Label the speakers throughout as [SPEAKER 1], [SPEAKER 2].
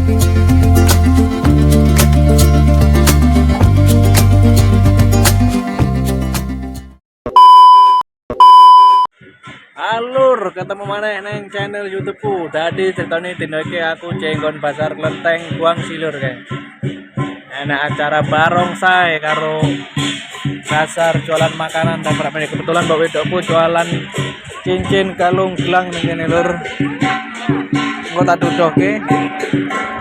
[SPEAKER 1] Alur ketemu mana neng channel YouTubeku. Tadi ceritanya dino iki aku jenggon pasar Klenteng Guangsi lur kae. Enak acara barongsai karo pasar jualan makanan dan berapa kebetulan mbak wedokku jualan cincin kalung gelang ning kene lur. Engko tak dudoke.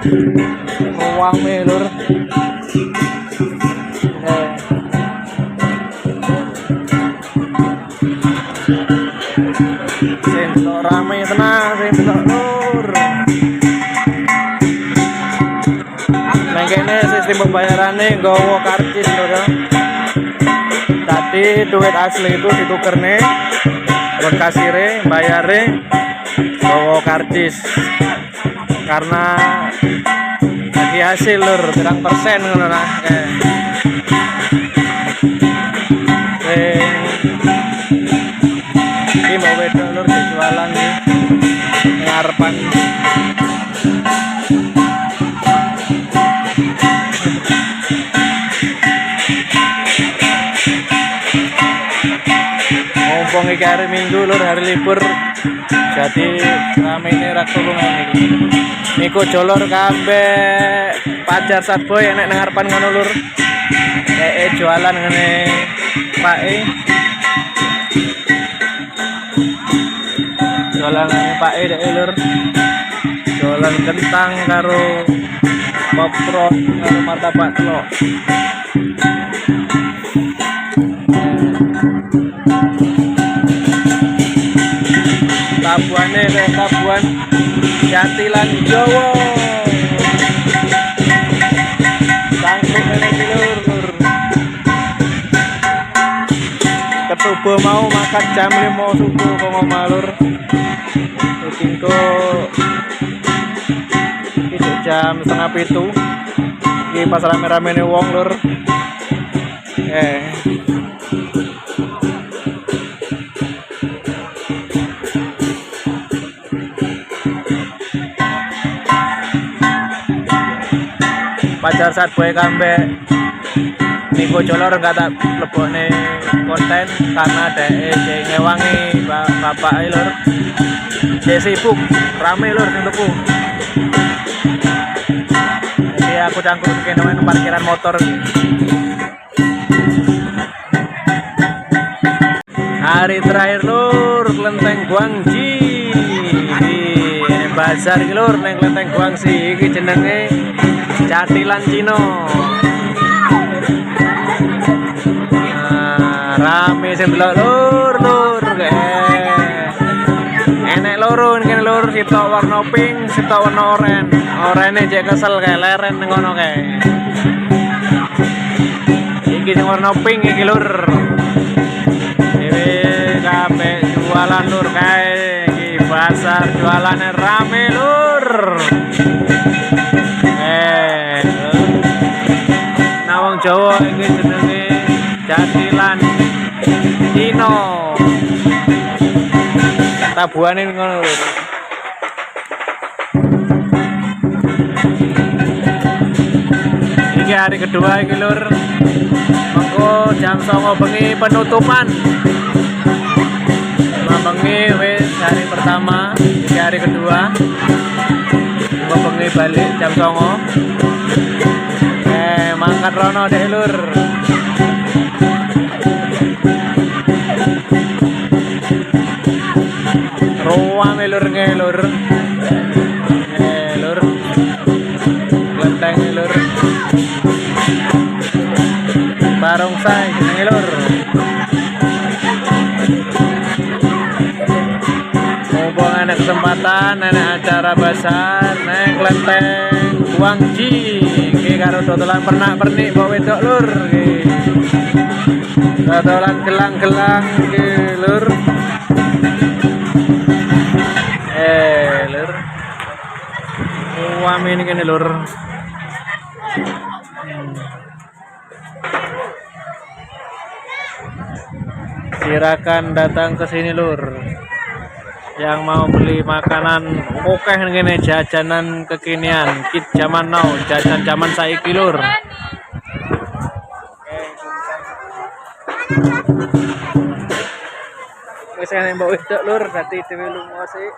[SPEAKER 1] Ruame lur. Sensor rame tenang, sensor lur. Nang kene sistem pembayarannya nggawa karcis lur. Tadi duit asli itu ditukerne buat kasire, bayare nggawa karcis. Karena lagi hasil lur, berang persen ngono nah. Ini mau wedok lur jualan nih ngarepan ngomong iki hari Minggu lur, hari libur jadi rame ini raktulungan iki niku jolor kabeh pajar satboy enek nang ngarepan ngono lur jualan ngene Pak jualan Pak dek lur jualan kentang karo popcorn karo martabak telok tabuane tabuan Jatilan Jawa langsung ini lur ketubo mau makan jam 5 subuh kok malur tingko itu jam 6:30 ini pas rame-rame nih wong lur pacar saat boy kambe niku jolor gak tak lebokne konten karena dek ngewangi bapak lur dia sibuk rame lur sing tuku jadi aku cangkruk kene nang parkiran motor hari terakhir lur Klenteng Guangsi di bazar iki lur nang Klenteng Guangsi iki jenenge Jatilan Cino. Rame sing delok lur enek loro kene lur sitok warna pink sitok warna oranye oranye jek kesel kae leren ngono kae iki sing warna pink iki lur dhewe kabeh jualan lur kae iki pasar jualane rame lur nah wong Jawa iki jenenge Jatilan Cino tabuane ngono lho iki hari kedua iki lur mengko jam 09.00 bengi penutupan bengi wis hari pertama iki hari kedua mengko bengi balik jam 09.00 mangkat rono deh lur ruame lur ngelur lur Klenteng lur barongsai ngelur mumpung ada kesempatan ada acara besar neng Klenteng Guangsi iki karo dodolan pernak-pernik mbok wedok lur iki dodolan gelang-gelang iki lur lur wame ini kene lur silakan datang ke sini lur yang mau beli makanan oke ngene jajanan kekinian kit zaman now jajan zaman saiki lur. Wis ana mbok wedok lur dadi dhewe lunga sik.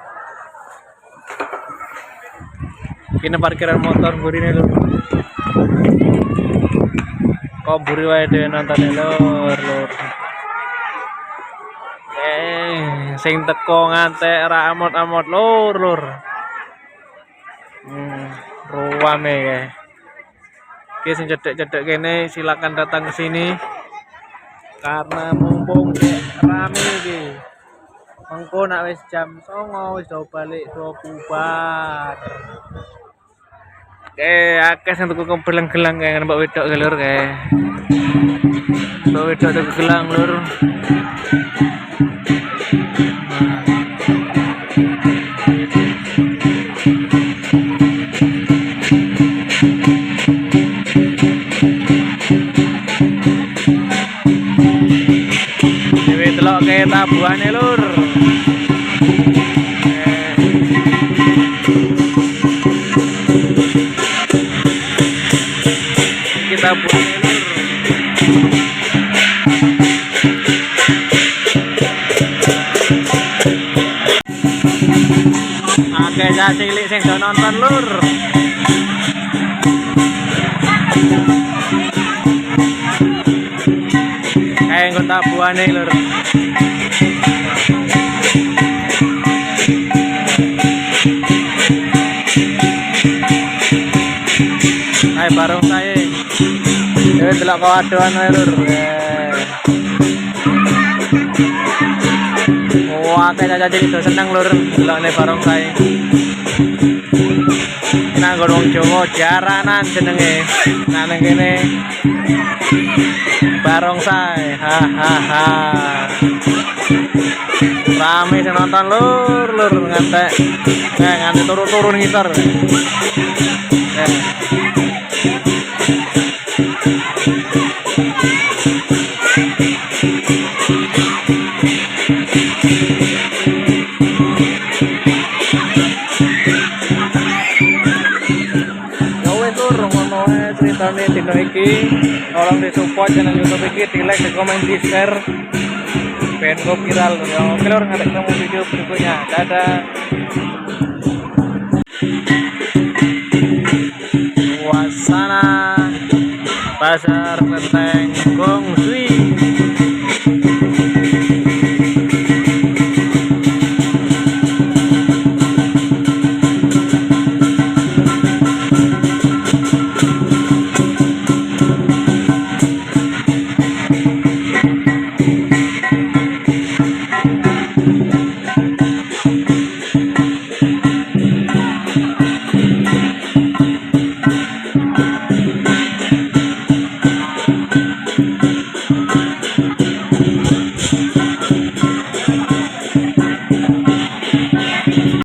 [SPEAKER 1] Kini parkiran motor burine lur. Kok buri wae dhewe nonton lur. Sing teko ngantek ra amot-amot lur. Ruame ya. Oke sing cedek-cedek kene silakan datang ke sini. Karena mumpung rame iki. Mengko nak wis jam 09.00 wis do balik do bubar. Oke, akeh sing tuku kebelang-gelang kae mbok wedok lur kae. Mbok wedok tuku gelang lur. Dewe delok kae tabuhane lur. Kita buat lur. Akeh cilik sing do nonton lur. Kayak nggo tabuhane lur. Hai bareng saya. Dewe delok kawadoan wae lur. Wah, kayak jadi itu seneng lur delokne bareng saya. Nang wong Jawa jaranan jenenge. Nang kene barongsai. Hahaha. Rame sing nonton lur ngantek. Ngantek turu-turun ngitor. Ceritane dino iki tolong di support channel YouTube iki, di like, di komen, di share ben go viral ya. Oke lur, ngantek ketemu video berikutnya. Dadah. Suasana pasar Klenteng Gong Sui.